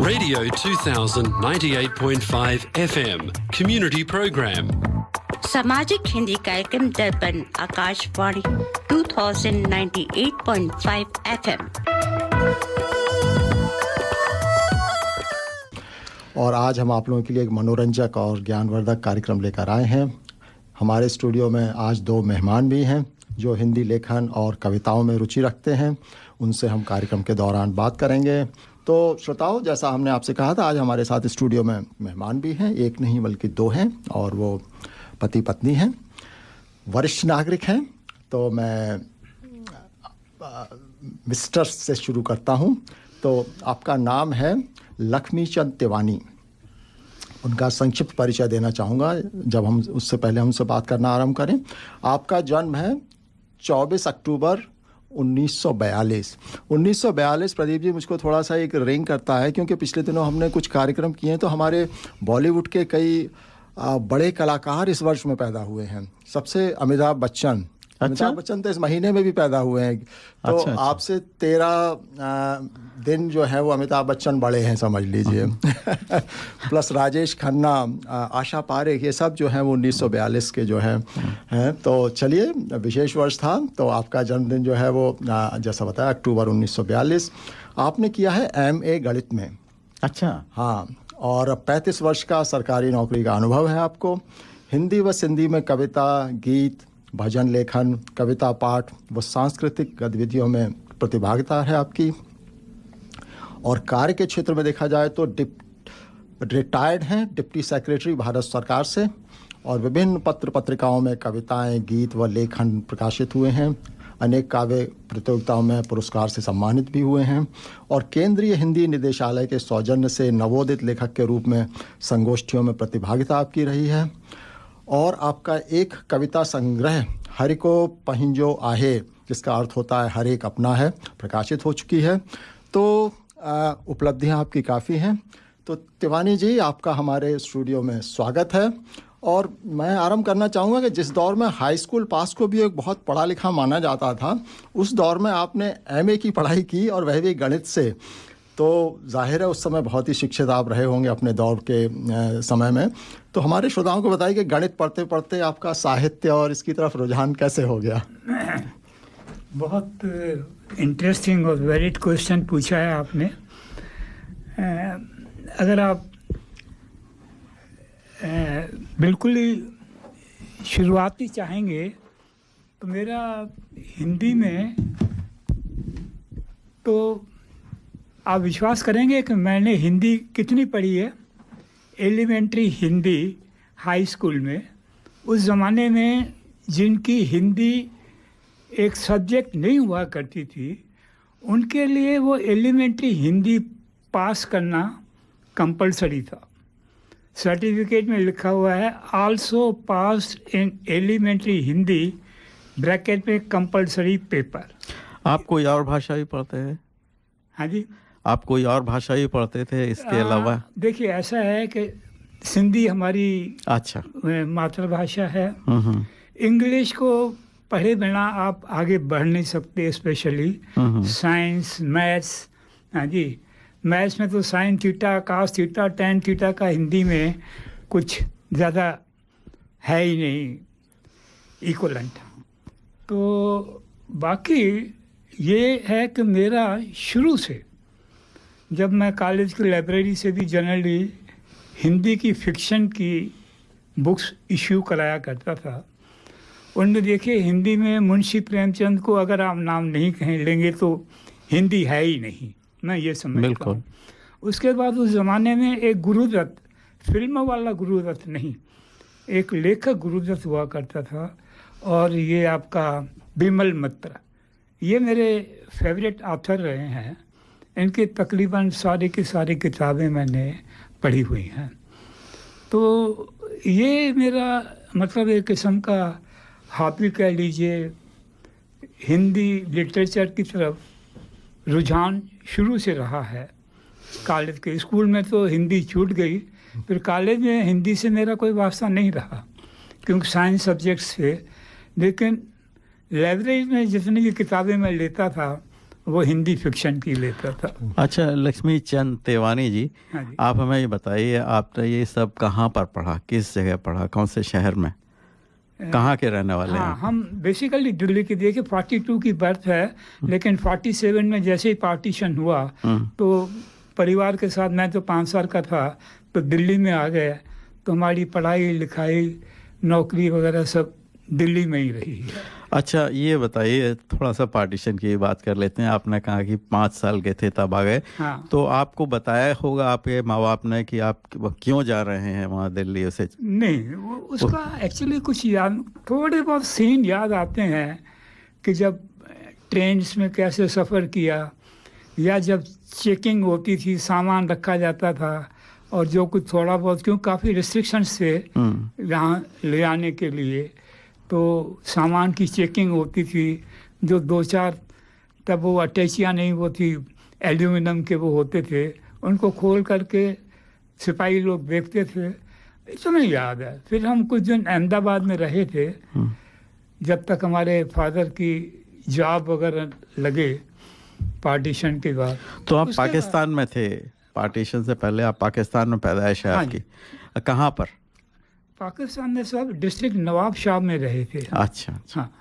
Radio 2000 98.5 FM Community Program. सामाजिक हिंदी कार्यक्रम दर्पण आकाशवाणी 2098.5 FM। और आज हम आप लोगों के लिए एक मनोरंजक और ज्ञानवर्धक कार्यक्रम लेकर आए हैं। हमारे स्टूडियो में आज दो मेहमान भी हैं जो हिंदी लेखन और कविताओं में रुचि रखते हैं। उनसे हम कार्यक्रम के दौरान बात करेंगे। तो श्रोताओं, जैसा हमने आपसे कहा था, आज हमारे साथ स्टूडियो में मेहमान भी हैं, एक नहीं बल्कि दो हैं, और वो पति पत्नी हैं, वरिष्ठ नागरिक हैं। तो मैं मिस्टर से शुरू करता हूं। तो आपका नाम है लक्ष्मी चंद तिवानी। उनका संक्षिप्त परिचय देना चाहूँगा जब हम उससे पहले हमसे बात करना आरंभ करें। आपका जन्म है 24 अक्टूबर 1942। 1942 प्रदीप जी, मुझको थोड़ा सा एक रिंग करता है क्योंकि पिछले दिनों हमने कुछ कार्यक्रम किए हैं तो हमारे बॉलीवुड के कई बड़े कलाकार इस वर्ष में पैदा हुए हैं। सबसे अमिताभ बच्चन। अमिताभ बच्चन तो इस महीने में भी पैदा हुए हैं। तो अच्छा। आपसे 13 दिन जो है वो अमिताभ बच्चन बड़े हैं, समझ लीजिए। प्लस राजेश खन्ना, आशा पारेख, ये सब जो हैं वो 1942 के जो हैं। तो चलिए, विशेष वर्ष था। तो आपका जन्मदिन जो है वो जैसा बताया अक्टूबर 1942। आपने किया है MA गणित में। अच्छा। हाँ, और 35 वर्ष का सरकारी नौकरी का अनुभव है आपको। हिंदी व सिंधी में कविता, गीत, भजन लेखन, कविता पाठ व सांस्कृतिक गतिविधियों में प्रतिभागिता है आपकी। और कार्य के क्षेत्र में देखा जाए तो रिटायर्ड हैं डिप्टी सेक्रेटरी भारत सरकार से, और विभिन्न पत्र पत्रिकाओं में कविताएं, गीत व लेखन प्रकाशित हुए हैं। अनेक काव्य प्रतियोगिताओं में पुरस्कार से सम्मानित भी हुए हैं। और केंद्रीय हिंदी निदेशालय के सौजन्य से नवोदित लेखक के रूप में संगोष्ठियों में प्रतिभागिता आपकी रही है। और आपका एक कविता संग्रह हरि को पहिंजो आहे, जिसका अर्थ होता है हर एक अपना है, प्रकाशित हो चुकी है। तो उपलब्धियां आपकी काफ़ी हैं। तो तिवानी जी, आपका हमारे स्टूडियो में स्वागत है। और मैं आरंभ करना चाहूँगा कि जिस दौर में हाई स्कूल पास को भी एक बहुत पढ़ा लिखा माना जाता था, उस दौर में आपने MA की पढ़ाई की, और वह भी गणित से। तो जाहिर है उस समय बहुत ही शिक्षित आप रहे होंगे अपने दौर के समय में। तो हमारे श्रोताओं को बताइए कि गणित पढ़ते पढ़ते आपका साहित्य और इसकी तरफ रुझान कैसे हो गया? बहुत इंटरेस्टिंग और वैलिड क्वेश्चन पूछा है आपने। अगर आप बिल्कुल ही शुरुआती चाहेंगे तो मेरा हिंदी में, तो आप विश्वास करेंगे कि मैंने हिंदी कितनी पढ़ी है। एलिमेंट्री हिंदी हाई स्कूल में, उस ज़माने में जिनकी हिंदी एक सब्जेक्ट नहीं हुआ करती थी, उनके लिए वो एलिमेंट्री हिंदी पास करना कंपलसरी था। सर्टिफिकेट में लिखा हुआ है also passed in elementary Hindi, bracket में कंपलसरी पेपर। आप कोई और भाषा भी पढ़ते हैं? हाँ जी। आप कोई और भाषा भी पढ़ते थे इसके अलावा? देखिए, ऐसा है कि सिंधी हमारी अच्छा मातृभाषा है। इंग्लिश को पढ़े बिना आप आगे बढ़ नहीं सकते, स्पेशली साइंस, मैथ्स। हाँ जी, मैथ्स में तो sine theta, cos theta, tan theta का हिंदी में कुछ ज़्यादा है ही नहीं इक्वलेंट। तो बाकी ये है कि मेरा शुरू से, जब मैं कॉलेज की लाइब्रेरी से भी जनरली हिंदी की फिक्शन की बुक्स इश्यू कराया करता था, उनमें देखिए हिंदी में मुंशी प्रेमचंद को अगर आप नाम नहीं कहें लेंगे तो हिंदी है ही नहीं, मैं ये समझता हूँ। उसके बाद उस ज़माने में एक गुरुदत्त, फिल्म वाला गुरुदत्त नहीं, एक लेखक गुरुदत्त हुआ करता था, और ये आपका बिमल मित्रा, ये मेरे फेवरेट ऑथर रहे हैं। इनकी तकरीबन सारी की सारी किताबें मैंने पढ़ी हुई हैं। तो ये मेरा मतलब एक किस्म का हॉबी कह लीजिए, हिंदी लिटरेचर की तरफ रुझान शुरू से रहा है। कॉलेज के स्कूल में तो हिंदी छूट गई, फिर कॉलेज में हिंदी से मेरा कोई वास्ता नहीं रहा क्योंकि साइंस सब्जेक्ट्स थे। लेकिन लाइब्रेरी में जितनी भी किताबें मैं लेता था वो हिंदी फिक्शन की लेता था। अच्छा, लक्ष्मी चंद तेवानी जी, हाँ जी। आप हमें ये बताइए, आपने ये सब कहाँ पर पढ़ा, किस जगह पढ़ा, कौन से शहर में, कहाँ के रहने वाले हाँ, हैं? हम बेसिकली दिल्ली की, देखिए 42 की बर्थ है, लेकिन 47 में जैसे ही पार्टीशन हुआ तो परिवार के साथ, मैं तो 5 साल का था तो दिल्ली में आ गए। तो हमारी पढ़ाई लिखाई नौकरी वगैरह सब दिल्ली में ही रही है। अच्छा, ये बताइए, थोड़ा सा पार्टीशन की बात कर लेते हैं। आपने कहा कि 5 साल के थे तब आ गए। हाँ। तो आपको बताया होगा आपके माँ बाप ने कि आप क्यों जा रहे हैं वहाँ दिल्ली? उसे नहीं, उसका एक्चुअली कुछ याद, थोड़े बहुत सीन याद आते हैं कि जब ट्रेन में कैसे सफ़र किया, या जब चेकिंग होती थी, सामान रखा जाता था, और जो कुछ थोड़ा बहुत, क्यों काफ़ी रिस्ट्रिक्शंस थे यहाँ ले आने के लिए, तो सामान की चेकिंग होती थी। जो 2-4 तब वो अटैचियाँ नहीं, वो थी एल्यूमिनियम के, वो होते थे, उनको खोल करके सिपाही लोग देखते थे। इतना याद है। फिर हम कुछ दिन अहमदाबाद में रहे थे जब तक हमारे फादर की जॉब वगैरह लगे पार्टीशन के बाद। तो आप पाकिस्तान में थे? पार्टीशन से पहले आप पाकिस्तान में पैदाइश है आपकी? कहाँ पर? पाकिस्तान में सब डिस्ट्रिक्ट नवाबशाह में रहे थे। अच्छा। हाँ,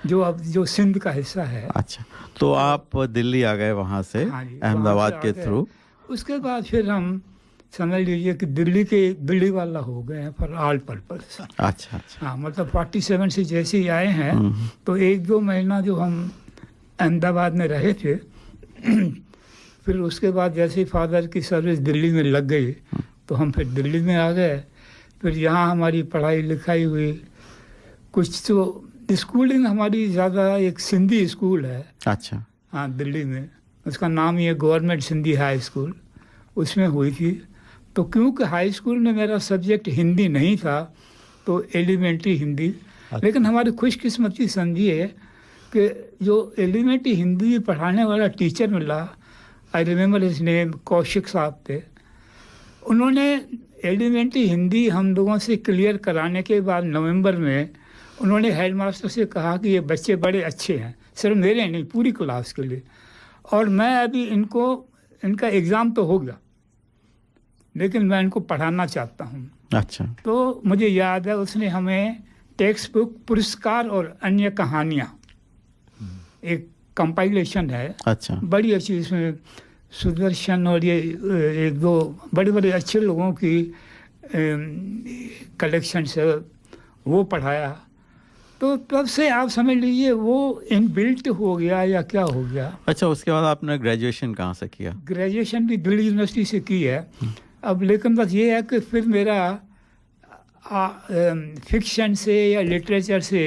जो अब जो सिंध का हिस्सा है। अच्छा, तो आप दिल्ली आ गए वहाँ से? हाँ जी, अहमदाबाद वहाँ के से आ गए। थ्रू? उसके बाद फिर हम समझ लीजिए कि दिल्ली वाला हो गए हैं फॉर ऑल पर्पस। अच्छा। हाँ, मतलब 47 से जैसे ही आए हैं तो 1-2 महीना जो हम अहमदाबाद में रहे थे, फिर उसके बाद जैसे ही फादर की सर्विस दिल्ली में लग गई तो हम फिर दिल्ली में आ गए। फिर यहाँ हमारी पढ़ाई लिखाई हुई। कुछ तो स्कूलिंग हमारी ज़्यादा एक सिंधी स्कूल है। अच्छा। हाँ, दिल्ली में, उसका नाम ये गवर्नमेंट सिंधी हाई स्कूल, उसमें हुई थी। तो क्योंकि हाई स्कूल में मेरा सब्जेक्ट हिंदी नहीं था तो एलिमेंट्री हिंदी, लेकिन हमारी खुशकिस्मती समझिए कि जो एलिमेंट्री हिंदी पढ़ाने वाला टीचर मिला, I remember his name, Kaushik साहब थे। उन्होंने एलिमेंट्री हिंदी हम लोगों से क्लियर कराने के बाद नवंबर में उन्होंने हेडमास्टर से कहा कि ये बच्चे बड़े अच्छे हैं, सिर्फ मेरे नहीं पूरी क्लास के लिए, और मैं अभी इनका एग्ज़ाम तो हो गया लेकिन मैं इनको पढ़ाना चाहता हूँ। अच्छा। तो मुझे याद है उसने हमें टेक्स्ट बुक पुरस्कार और अन्य कहानियाँ, एक कंपाइलेशन है। अच्छा। बड़ी अच्छी, इसमें सुदर्शन और ये 1-2 बड़े अच्छे लोगों की कलेक्शन है, वो पढ़ाया। तो तब से आप समझ लीजिए वो इनबिल्ट हो गया या क्या हो गया। अच्छा, उसके बाद आपने ग्रेजुएशन कहाँ से किया? ग्रेजुएशन भी दिल्ली यूनिवर्सिटी से की है। अब लेकिन बस ये है कि फिर मेरा फिक्शन से या लिटरेचर से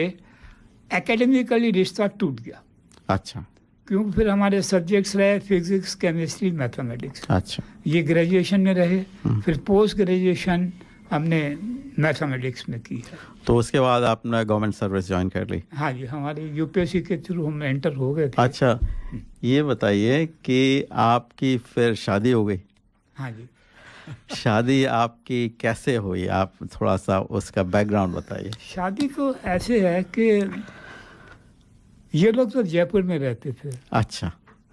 एकेडमिकली रिश्ता टूट गया। अच्छा। क्योंकि फिर हमारे सब्जेक्ट्स रहे फिजिक्स, केमिस्ट्री, मैथमेटिक्स। अच्छा। ये ग्रेजुएशन में रहे। फिर पोस्ट ग्रेजुएशन हमने मैथमेटिक्स में की है। तो उसके बाद आपने गवर्नमेंट सर्विस ज्वाइन कर ली? हाँ जी, हमारे यूपीएससी के थ्रू हम एंटर हो गए थे। अच्छा, ये बताइए कि आपकी फिर शादी हो गई? हाँ जी। शादी आपकी कैसे हुई? आप थोड़ा सा उसका बैकग्राउंड बताइए। शादी तो ऐसे है कि ये लोग तो जयपुर में रहते थे। अच्छा।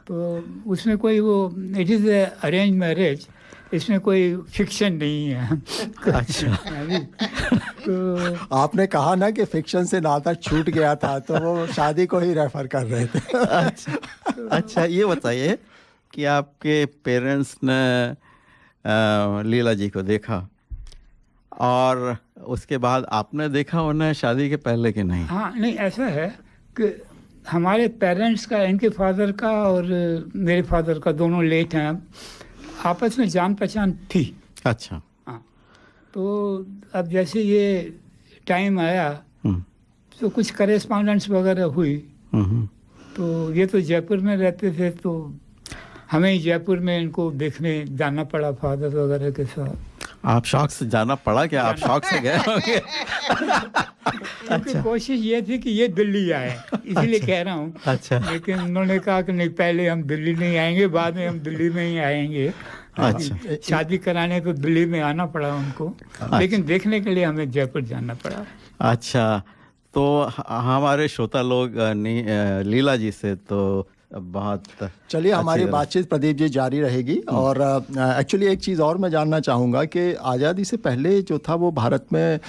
तो उसमें कोई वो, इट इज़ अरेंज मैरिज, इसमें कोई फिक्शन नहीं है। अच्छा। तो आपने कहा ना कि फिक्शन से नाता छूट गया था, तो वो शादी को ही रेफर कर रहे थे। अच्छा, ये बताइए कि आपके पेरेंट्स ने लीला जी को देखा और उसके बाद आपने देखा उन्हें शादी के पहले कि नहीं? हाँ, नहीं, ऐसा है कि हमारे पेरेंट्स का, इनके फादर का और मेरे फादर का, दोनों लेट हैं, आपस में जान पहचान थी। अच्छा। हाँ, तो अब जैसे ये टाइम आया तो कुछ करेस्पॉन्डेंस वगैरह हुई। तो ये तो जयपुर में रहते थे तो हमें जयपुर में इनको देखने जाना पड़ा फादर वगैरह के साथ। आप शौक से जाना पड़ा क्या? आप शौक से गए होंगे? अच्छा। कोशिश ये थी कि ये दिल्ली आए, इसीलिए कह रहा हूँ। अच्छा। लेकिन उन्होंने कहा कि नहीं, पहले हम दिल्ली नहीं आएंगे, बाद में हम दिल्ली में ही आएंगे। अच्छा। शादी कराने तो दिल्ली में आना पड़ा उनको, लेकिन देखने के लिए हमें जयपुर जाना पड़ा। अच्छा, तो हमारे श्रोता लोग लीला जी से तो बहुत चलिए हमारी अच्छी तरह- बातचीत प्रदीप जी जारी रहेगी। और एक्चुअली एक चीज़ और मैं जानना चाहूँगा कि आज़ादी से पहले जो था वो भारत में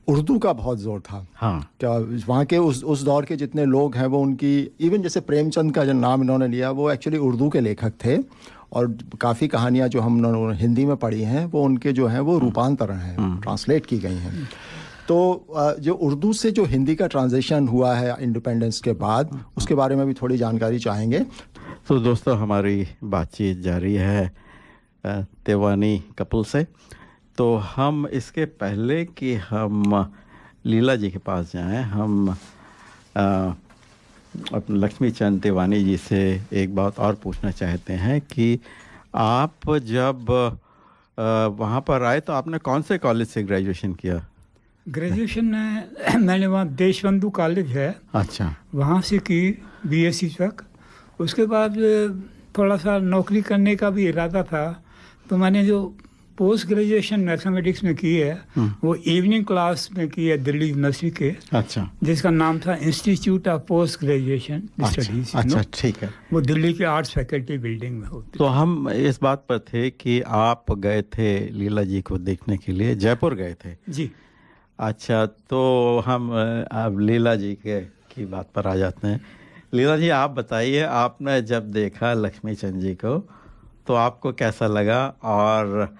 उर्दू का बहुत ज़ोर था। हाँ क्या वहाँ के उस दौर के जितने लोग हैं वो उनकी, इवन जैसे प्रेमचंद का जो नाम इन्होंने लिया वो एक्चुअली उर्दू के लेखक थे, और काफ़ी कहानियाँ जो हम हिंदी में पढ़ी हैं वो उनके जो हैं वो रूपांतरण हैं, ट्रांसलेट की गई हैं। तो जो उर्दू से जो हिंदी का ट्रांजिशन हुआ है इंडिपेंडेंस के बाद, उसके बारे में भी थोड़ी जानकारी चाहेंगे। तो दोस्तों हमारी बातचीत जारी है तेवानी कपल से। तो हम इसके पहले कि हम लीला जी के पास जाएं, हम अपने लक्ष्मी चंद तेवानी जी से एक बात और पूछना चाहते हैं कि आप जब वहाँ पर आए तो आपने कौन से कॉलेज से ग्रेजुएशन किया? ग्रेजुएशन मैंने वहाँ देशबंधु कॉलेज है, अच्छा, वहाँ से की बीएससी तक। उसके बाद थोड़ा सा नौकरी करने का भी इरादा था, तो मैंने जो पोस्ट ग्रेजुएशन मैथमेटिक्स में की है वो इवनिंग क्लास में की है दिल्ली यूनिवर्सिटी के, अच्छा, जिसका नाम था institute of post graduation studies. अच्छा, ठीक है। वो दिल्ली के आर्ट्स फैकल्टी बिल्डिंग में होती। तो हम इस बात पर थे कि आप गए थे लीला जी को देखने के लिए, जयपुर गए थे जी। अच्छा, तो हम अब लीला जी की बात पर आ जाते हैं। लीला जी आप बताइए, आपने जब देखा लक्ष्मी चंद जी को तो आपको कैसा लगा, और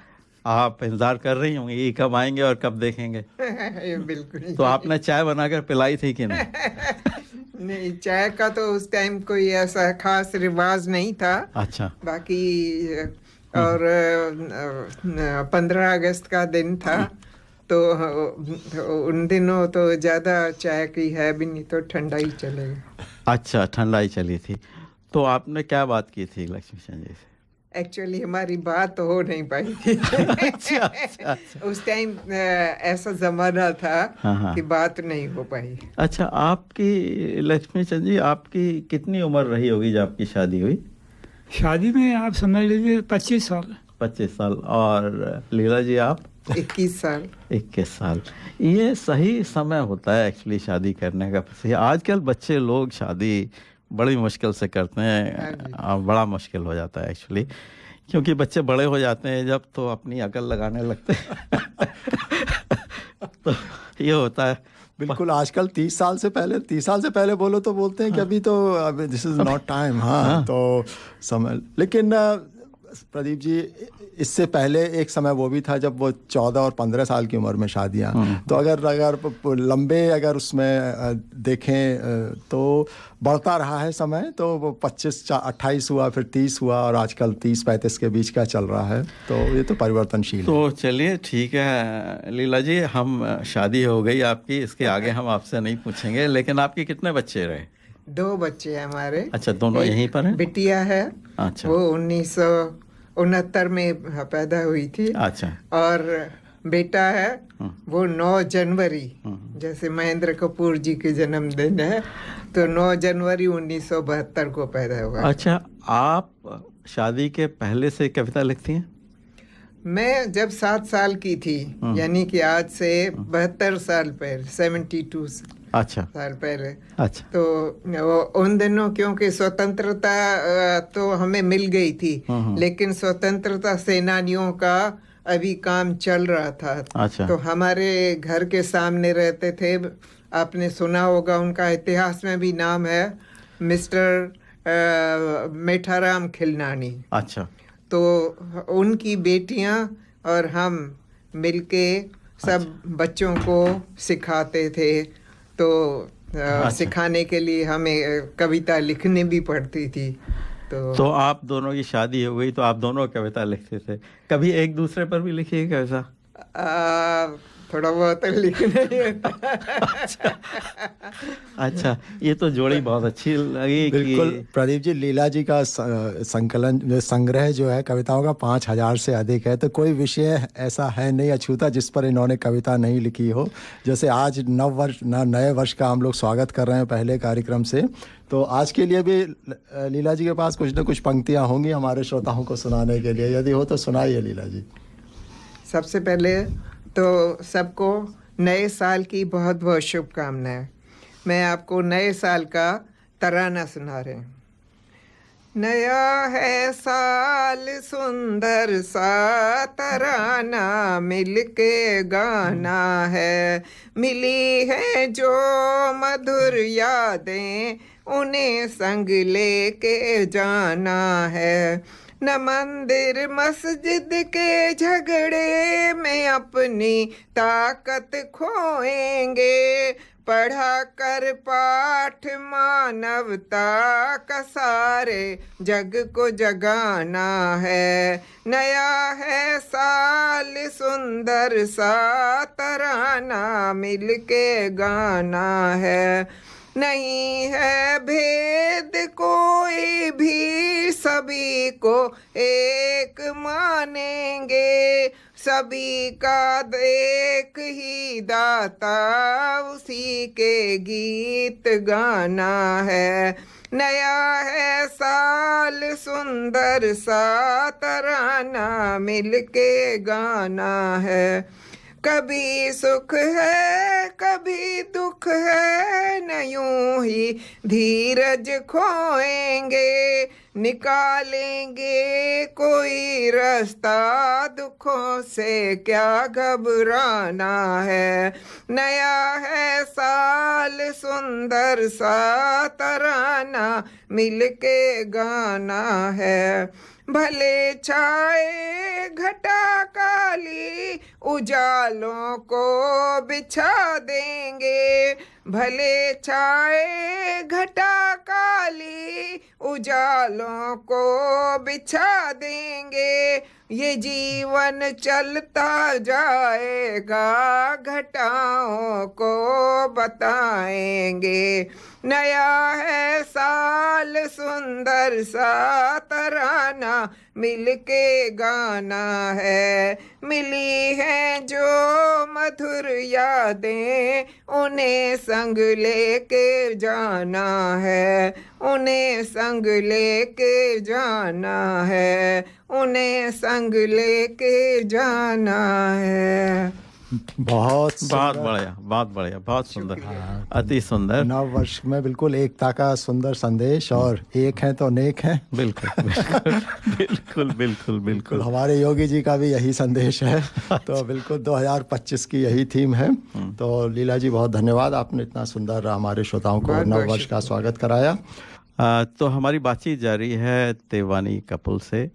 आप इंतजार कर रही होंगी ये कब आएंगे और कब देखेंगे? बिल्कुल। तो आपने चाय बनाकर पिलाई थी कि नहीं? नहीं, चाय का तो उस टाइम कोई ऐसा खास रिवाज नहीं था। अच्छा, बाकी और 15 अगस्त का दिन था, तो उन दिनों तो ज़्यादा चाय की है भी नहीं, तो ठंडा ही चलेगा। अच्छा, ठंडा ही चली थी। तो आपने क्या बात की थी लक्ष्मी चंद जी से? एक्चुअली हमारी बात तो हो नहीं पाई थी। अच्छा, अच्छा, अच्छा। उस टाइम ऐसा जमाना था हाँ। कि बात नहीं हो पाई। अच्छा, आपकी लक्ष्मी चंद जी आपकी कितनी उम्र रही होगी जब आपकी शादी हुई? शादी में आप समझ लीजिए 25 साल। 25 साल। और लीला जी आप? 21 साल। 21 साल। ये सही समय होता है एक्चुअली शादी करने का। सही, आजकल बच्चे लोग शादी बड़ी मुश्किल से करते हैं, बड़ा मुश्किल हो जाता है एक्चुअली, क्योंकि बच्चे बड़े हो जाते हैं जब तो अपनी अकल लगाने लगते हैं। तो ये होता है। बिल्कुल, आजकल 30 साल से पहले बोलो तो बोलते हैं कि अभी तो दिस इज नॉट टाइम। हाँ, तो समय, लेकिन प्रदीप जी इससे पहले एक समय वो भी था जब वो 14 और 15 साल की उम्र में शादियाँ, तो अगर लंबे अगर उसमें देखें तो बढ़ता रहा है समय, तो वो 25-28 हुआ, फिर 30 हुआ, और आजकल 30-35 के बीच का चल रहा है। तो ये तो परिवर्तनशील है। तो चलिए ठीक है लीला जी, हम शादी हो गई आपकी, इसके आगे हम आपसे नहीं पूछेंगे, लेकिन आपके कितने बच्चे रहे? 2 बच्चे हैं हमारे। अच्छा, दोनों यहीं पर हैं? बिटिया है, अच्छा, वो 1969 में पैदा हुई थी। अच्छा, और बेटा है, वो 9 जनवरी, जैसे महेंद्र कपूर जी के जन्मदिन है, तो 9 जनवरी 1972 को पैदा हुआ। अच्छा, आप शादी के पहले से कविता लिखती हैं? मैं जब 7 साल की थी, यानी कि आज से 72 साल पहले, 72 अच्छा साल पहले, अच्छा, तो वो उन दिनों क्योंकि स्वतंत्रता तो हमें मिल गई थी, लेकिन स्वतंत्रता सेनानियों का अभी काम चल रहा था। अच्छा, तो हमारे घर के सामने रहते थे, आपने सुना होगा, उनका इतिहास में भी नाम है, मिस्टर मेठाराम खिलनानी। अच्छा, तो उनकी बेटियां और हम मिलके सब बच्चों को सिखाते थे। तो सिखाने के लिए हमें कविता लिखनी भी पड़ती थी। तो आप दोनों की शादी हो गई तो आप दोनों कविता लिखते थे, कभी एक दूसरे पर भी लिखी है कैसा? थोड़ा बहुत लिखने। अच्छा, ये तो जोड़ी बहुत अच्छी लगी। बिल्कुल प्रदीप जी, लीला जी का संग्रह जो है कविताओं का 5000 से अधिक है, तो कोई विषय ऐसा है नहीं अछूता जिस पर इन्होंने कविता नहीं लिखी हो। जैसे आज नए वर्ष का हम लोग स्वागत कर रहे हैं पहले कार्यक्रम से, तो आज के लिए भी लीला जी के पास कुछ न कुछ पंक्तियां होंगी हमारे श्रोताओं को सुनाने के लिए, यदि हो तो सुनाइए लीला जी। सबसे पहले तो सबको नए साल की बहुत बहुत शुभकामनाएं। मैं आपको नए साल का तराना सुना रहे हैं। नया है साल सुंदर सा तराना मिलके गाना है, मिली है जो मधुर यादें उन्हें संग लेके जाना है। न मंदिर मस्जिद के झगड़े में अपनी ताकत खोएंगे, पढ़ा कर पाठ मानवता का सारे जग को जगाना है। नया है साल सुंदर सा तराना मिलके गाना है, नहीं है भेद कोई भी सभी को एक मानेंगे, सभी का एक ही दाता उसी के गीत गाना है। नया है साल सुंदर सा तराना मिलके गाना है। कभी सुख है कभी दुख है, न यूं ही धीरज खोएंगे, निकालेंगे कोई रास्ता दुखों से क्या घबराना है। नया है साल सुंदर सा तराना मिलके गाना है। भले छाए घटा काली उजालों को बिछा देंगे, भले छाए घटा काली उजालों को बिछा देंगे, ये जीवन चलता जाएगा घटाओं को बताएंगे। नया है साल सुंदर सा तराना मिलके गाना है, मिली हैं जो मधुर यादें उन्हें संग लेके जाना है, उन्हें संग लेके जाना है, उन्हें संग लेके जाना है। बहुत बढ़िया, बहुत सुंदर, अति सुंदर। नव वर्ष में बिल्कुल एकता का सुंदर संदेश, और एक है तो नेक है। बिल्कुल बिल्कुल बिल्कुल बिल्कुल हमारे योगी जी का भी यही संदेश है। तो बिल्कुल 2025 की यही थीम है। तो लीला जी बहुत धन्यवाद, आपने इतना सुंदर हमारे श्रोताओं को नव वर्ष का स्वागत कराया। तो हमारी बातचीत जारी है तेवानी कपुल से।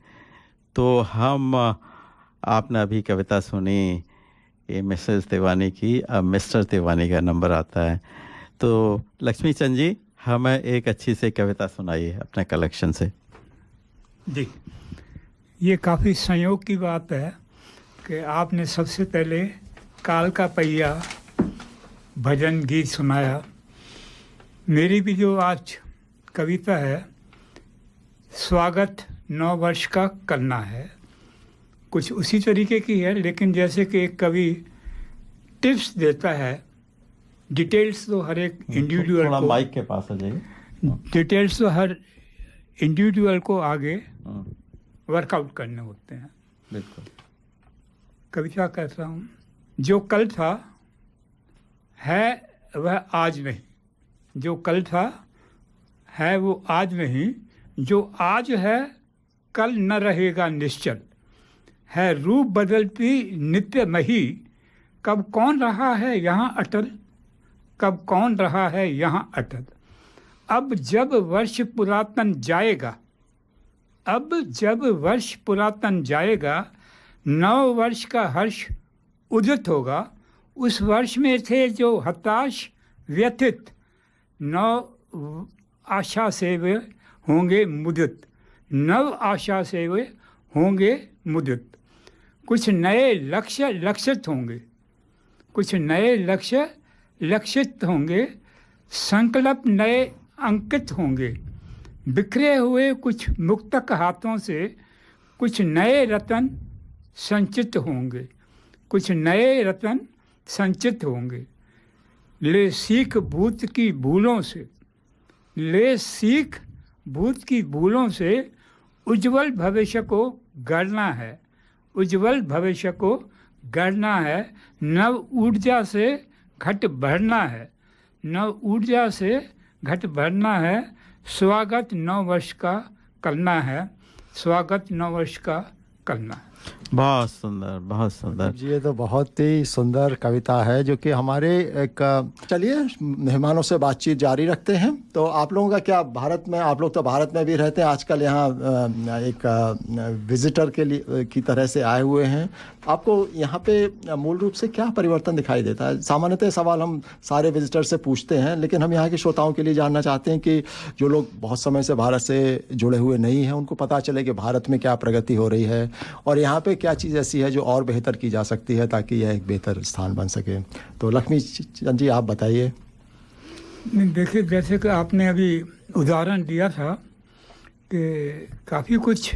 तो हम आपने अभी कविता सुनी, ये मिसेस तिवानी की, अब मिस्टर तिवानी का नंबर आता है। तो लक्ष्मी चंद जी, हमें एक अच्छी सी कविता सुनाइए अपने कलेक्शन से। जी, ये काफ़ी संयोग की बात है कि आपने सबसे पहले काल का पहिया भजन गीत सुनाया। मेरी भी जो आज कविता है, स्वागत 9 वर्ष का करना है, कुछ उसी तरीके की है। लेकिन जैसे कि एक कवि टिप्स देता है, डिटेल्स तो हर एक इंडिविजुअल थोड़ा को, माइक के पास आ जाइए, डिटेल्स तो हर इंडिविजुअल को आगे वर्कआउट करने होते हैं। बिल्कुल। कविता कहता हूँ, जो कल था है वह आज नहीं, जो कल था है वो आज नहीं, जो आज है कल न रहेगा निश्चल, है रूप बदलती नित्य मही, कब कौन रहा है यहाँ अटल, कब कौन रहा है यहाँ अटल। अब जब वर्ष पुरातन जाएगा, अब जब वर्ष पुरातन जाएगा, 9 वर्ष का हर्ष उदित होगा। उस वर्ष में थे जो हताश व्यथित, 9 आशा से वे होंगे मुदित, 9 आशा से वे होंगे मुदित। कुछ नए लक्ष्य लक्षित होंगे, कुछ नए लक्ष्य लक्षित होंगे, संकल्प नए अंकित होंगे। बिखरे हुए कुछ मुक्तक हाथों से कुछ नए रतन संचित होंगे, कुछ नए रतन संचित होंगे। ले सीख भूत की भूलों से, ले सीख भूत की भूलों से, उज्जवल भविष्य को गढ़ना है, उज्जवल भविष्य को गढ़ना है। नव ऊर्जा से घट भरना है, नव ऊर्जा से घट भरना है। स्वागत 9 वर्ष का करना है, स्वागत नववर्ष का करना है। बहुत सुंदर, बहुत सुंदर। जी, ये तो बहुत ही सुंदर कविता है जो कि हमारे एक चलिए मेहमानों से बातचीत जारी रखते हैं। तो आप लोगों का क्या भारत में, आप लोग तो भारत में भी रहते हैं, आजकल यहाँ एक विजिटर के लिए की तरह से आए हुए हैं, आपको यहाँ पे मूल रूप से क्या परिवर्तन दिखाई देता है? सामान्यतः सवाल हम सारे विजिटर से पूछते हैं, लेकिन हम यहाँ के श्रोताओं के लिए जानना चाहते हैं कि जो लोग बहुत समय से भारत से जुड़े हुए नहीं हैं, उनको पता चले कि भारत में क्या प्रगति हो रही है और यहाँ पे क्या चीज़ ऐसी है जो और बेहतर की जा सकती है ताकि यह एक बेहतर स्थान बन सके। तो लक्ष्मी चंद जी, आप बताइए। देखिए, जैसे कि आपने अभी उदाहरण दिया था कि काफ़ी कुछ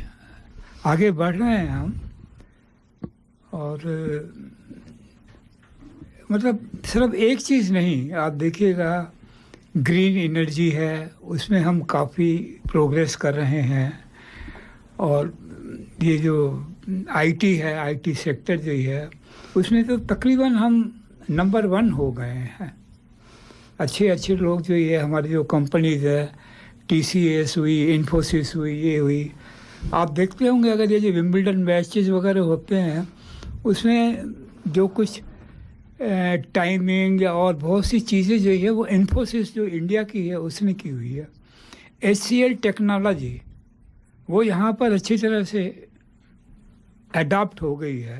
आगे बढ़ रहे हैं हम, और मतलब सिर्फ एक चीज़ नहीं, आप देखिएगा ग्रीन एनर्जी है, उसमें हम काफ़ी प्रोग्रेस कर रहे हैं, और ये जो आईटी है, आईटी सेक्टर जो है, उसमें तो तकरीबन हम नंबर 1 हो गए हैं। अच्छे अच्छे लोग जो ये हमारी जो कंपनीज है, TCS हुई, इन्फोसिस हुई, ये हुई, आप देखते होंगे अगर ये जो विंबलडन मैचेस वगैरह होते हैं उसमें जो कुछ टाइमिंग और बहुत सी चीज़ें जो है वो इन्फोसिस जो इंडिया की है उसने की हुई है। HCL टेक्नोलॉजी वो यहाँ पर अच्छी तरह से अडॉप्ट हो गई है।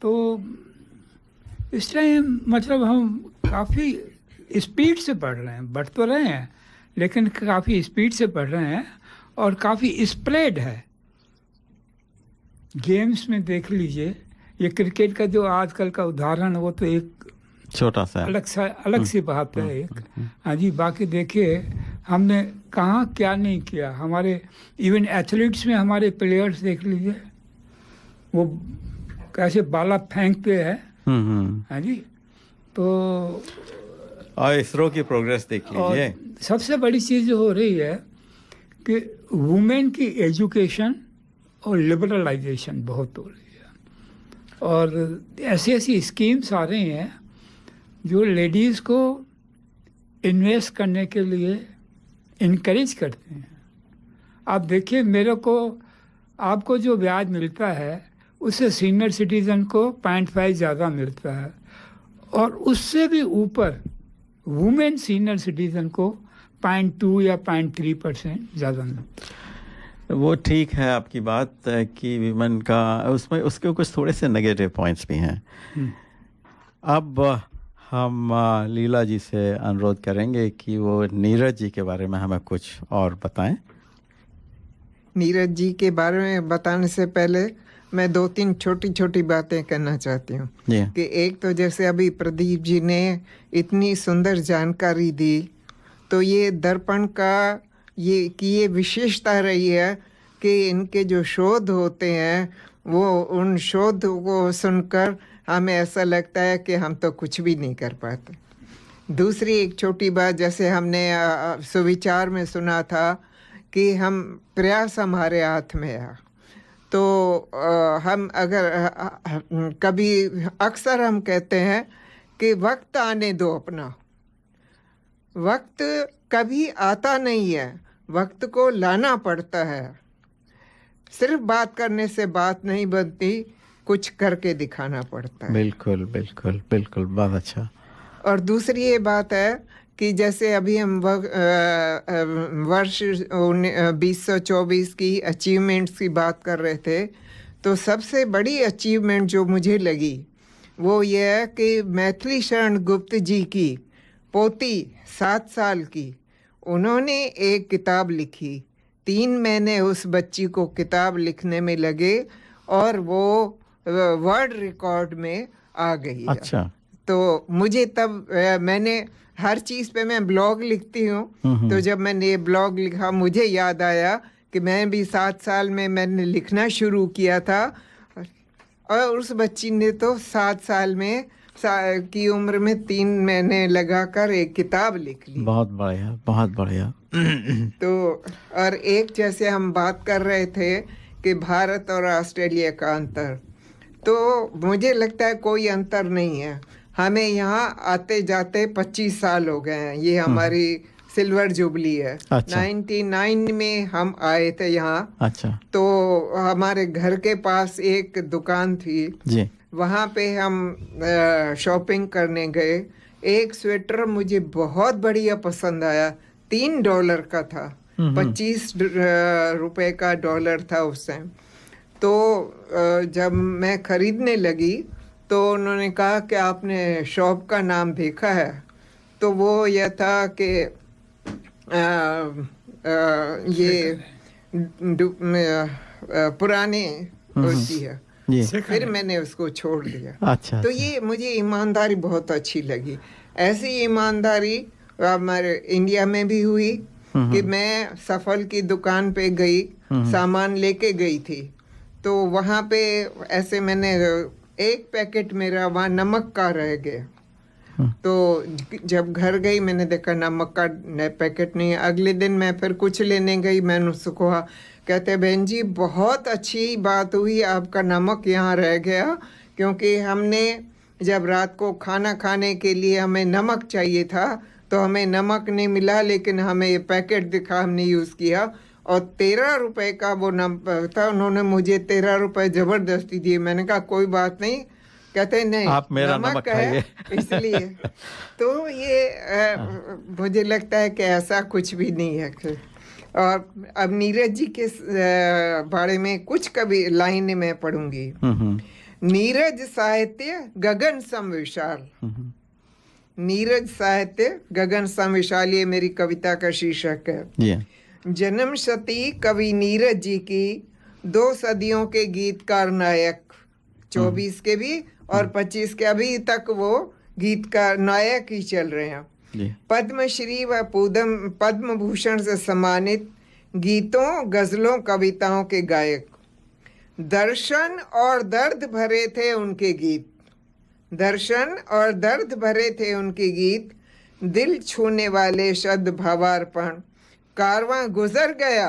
तो इस टाइम मतलब हम काफ़ी स्पीड से बढ़ रहे हैं, बढ़ तो रहे हैं लेकिन काफ़ी स्पीड से बढ़ रहे हैं, और काफ़ी स्प्रेड है। गेम्स में देख लीजिए, ये क्रिकेट का जो आजकल का उदाहरण, वो तो एक छोटा सा अलग सी बात है एक। हाँ जी, बाकी देखिए हमने कहाँ क्या नहीं किया। हमारे इवन एथलीट्स में हमारे प्लेयर्स देख लीजिए, वो कैसे बाला फेंकते हैं। हाँ जी, तो और इसरो की प्रोग्रेस देख लीजिए। सबसे बड़ी चीज़ जो हो रही है कि वुमेन की एजुकेशन और लिबरलाइजेशन बहुत हो रही है, और ऐसी ऐसी स्कीम्स आ रही हैं जो लेडीज़ को इन्वेस्ट करने के लिए इनकरेज करते हैं। आप देखिए, मेरे को आपको जो ब्याज मिलता है उससे सीनियर सिटीज़न को 0.5 ज़्यादा मिलता है, और उससे भी ऊपर वुमेन सीनियर सिटीज़न को 0.2 या 0.3% ज़्यादा मिलता है। वो ठीक है आपकी बात कि विमेन का उसमें उसके कुछ थोड़े से नेगेटिव पॉइंट्स भी हैं। अब हम लीला जी से अनुरोध करेंगे कि वो नीरज जी के बारे में हमें कुछ और बताएं। नीरज जी के बारे में बताने से पहले मैं 2-3 छोटी छोटी बातें करना चाहती हूँ कि एक तो जैसे अभी प्रदीप जी ने इतनी सुंदर जानकारी दी, तो ये दर्पण का ये विशेषता रही है कि इनके जो शोध होते हैं वो उन शोध को सुनकर हमें ऐसा लगता है कि हम तो कुछ भी नहीं कर पाते। दूसरी एक छोटी बात, जैसे हमने सुविचार में सुना था कि हम प्रयास हमारे हाथ में है, तो हम अगर कभी अक्सर हम कहते हैं कि वक्त आने दो अपना। वक्त कभी आता नहीं है, वक्त को लाना पड़ता है। सिर्फ बात करने से बात नहीं बनती, कुछ करके दिखाना पड़ता है। बिल्कुल बिल्कुल बिल्कुल, बहुत अच्छा। और दूसरी ये बात है कि जैसे अभी हम वर्ष 2024 की अचीवमेंट्स की बात कर रहे थे, तो सबसे बड़ी अचीवमेंट जो मुझे लगी वो ये है कि मैथिली शरण गुप्त जी की पोती 7 साल की, उन्होंने एक किताब लिखी। 3 महीने उस बच्ची को किताब लिखने में लगे और वो वर्ल्ड रिकॉर्ड में आ गई। अच्छा। तो मुझे तब मैंने हर चीज़ पे मैं ब्लॉग लिखती हूँ, तो जब मैंने ये ब्लॉग लिखा मुझे याद आया कि मैं भी 7 साल में मैंने लिखना शुरू किया था, और उस बच्ची ने तो 7 साल में की उम्र में 3 महीने लगाकर एक किताब लिख ली। बहुत बढ़िया, बहुत बढ़िया। तो और एक जैसे हम बात कर रहे थे कि भारत और ऑस्ट्रेलिया का अंतर, तो मुझे लगता है कोई अंतर नहीं है। हमें यहाँ आते जाते 25 साल हो गए हैं। ये हमारी सिल्वर जुबली है। अच्छा। 99 में हम आए थे यहाँ। अच्छा तो हमारे घर के पास एक दुकान थी, जी। वहाँ पे हम शॉपिंग करने गए। एक स्वेटर मुझे बहुत बढ़िया पसंद आया, $3 का था, 25 रुपए का डॉलर था उस टाइम। तो जब मैं खरीदने लगी तो उन्होंने कहा कि आपने शॉप का नाम देखा है? तो वो यह था कि ये पुराने होती है। जी। फिर मैंने उसको छोड़ दिया। अच्छा तो ये मुझे ईमानदारी बहुत अच्छी लगी। ऐसी ईमानदारी हमारे इंडिया में भी हुई कि मैं सफल की दुकान पे गई, सामान लेके गई थी, तो वहाँ पे ऐसे मैंने एक पैकेट मेरा वहाँ नमक का रह गया। तो जब घर गई मैंने देखा नमक का पैकेट नहीं है। अगले दिन मैं फिर कुछ लेने गई, मैंने उसको कहा, कहते बहन जी बहुत अच्छी बात हुई, आपका नमक यहाँ रह गया, क्योंकि हमने जब रात को खाना खाने के लिए हमें नमक चाहिए था तो हमें नमक नहीं मिला, लेकिन हमें ये पैकेट दिखा, हमने यूज़ किया और 13 रुपए का वो नमक था। उन्होंने मुझे 13 रुपए ज़बरदस्ती दिए। मैंने कहा कोई बात नहीं, कहते नहीं आप मेरा नमक खाइए। इसलिए तो ये मुझे लगता है कि ऐसा कुछ भी नहीं है। और अब नीरज जी के बारे में कुछ कभी लाइन में पढ़ूंगी। नीरज साहित्य गगन सम विशाल। नीरज साहित्य गगन सम विशाल, ये मेरी कविता का शीर्षक है। जन्म शती कवि नीरज जी की, 2 सदियों के गीतकार नायक, 24 के भी और 25 के, अभी तक वो गीतकार नायक ही चल रहे हैं। पद्मश्री व पद्म भूषण से सम्मानित, गीतों गजलों कविताओं के गायक। दर्शन और दर्द भरे थे उनके गीत, दर्शन और दर्द भरे थे उनके गीत, दिल छूने वाले शब्द भावार्पण। कारवां गुजर गया,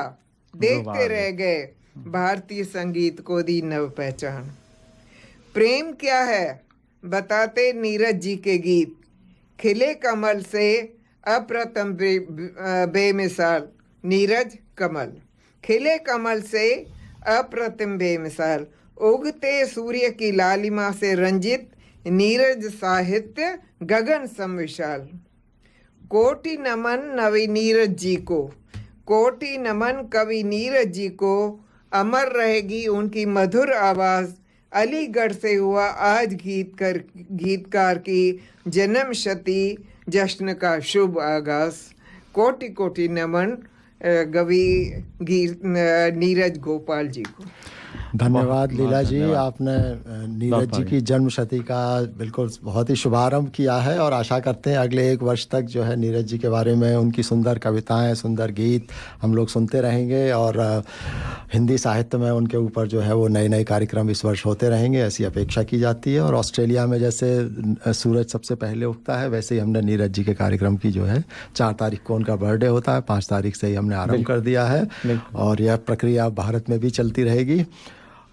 देखते रह गए, भारतीय संगीत को दी नव पहचान। प्रेम क्या है बताते नीरज जी के गीत, खिले कमल से अप्रतिम बेमिसाल। नीरज कमल, खिले कमल से अप्रतिम बेमिसाल, उगते सूर्य की लालिमा से रंजित, नीरज साहित्य गगन सम विशाल। कोटि नमन नवी नीरज जी को, कोटि नमन कवि नीरज जी को, अमर रहेगी उनकी मधुर आवाज़। अलीगढ़ से हुआ आज गीतकार की जन्म शती जश्न का शुभ आगाज। कोटि कोटि नमन कवि नीरज गोपाल जी को। धन्यवाद लीला जी, आपने नीरज जी की जन्म शती का बिल्कुल बहुत ही शुभारंभ किया है और आशा करते हैं अगले 1 वर्ष तक जो है नीरज जी के बारे में उनकी सुंदर कविताएं, सुंदर गीत हम लोग सुनते रहेंगे और हिंदी साहित्य में उनके ऊपर जो है वो नए नए कार्यक्रम इस वर्ष होते रहेंगे, ऐसी अपेक्षा की जाती है। और ऑस्ट्रेलिया में जैसे सूरज सबसे पहले उगता है, वैसे ही हमने नीरज जी के कार्यक्रम की जो है 4 तारीख को उनका बर्थडे होता है, 5 तारीख से ही हमने आरंभ कर दिया है और यह प्रक्रिया भारत में भी चलती रहेगी।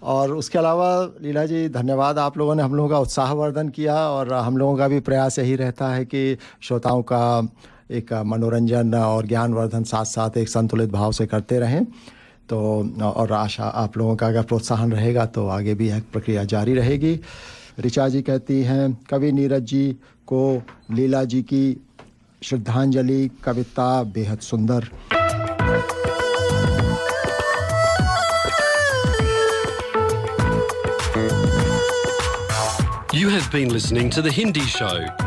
और उसके अलावा लीला जी धन्यवाद, आप लोगों ने हम लोगों का उत्साहवर्धन किया और हम लोगों का भी प्रयास यही रहता है कि श्रोताओं का एक मनोरंजन और ज्ञानवर्धन साथ साथ एक संतुलित भाव से करते रहें। तो और आशा आप लोगों का अगर प्रोत्साहन रहेगा तो आगे भी यह प्रक्रिया जारी रहेगी। ऋचा जी कहती हैं, कवि नीरज जी को लीला जी की श्रद्धांजलि कविता बेहद सुंदर। You have been listening to The Hindi Show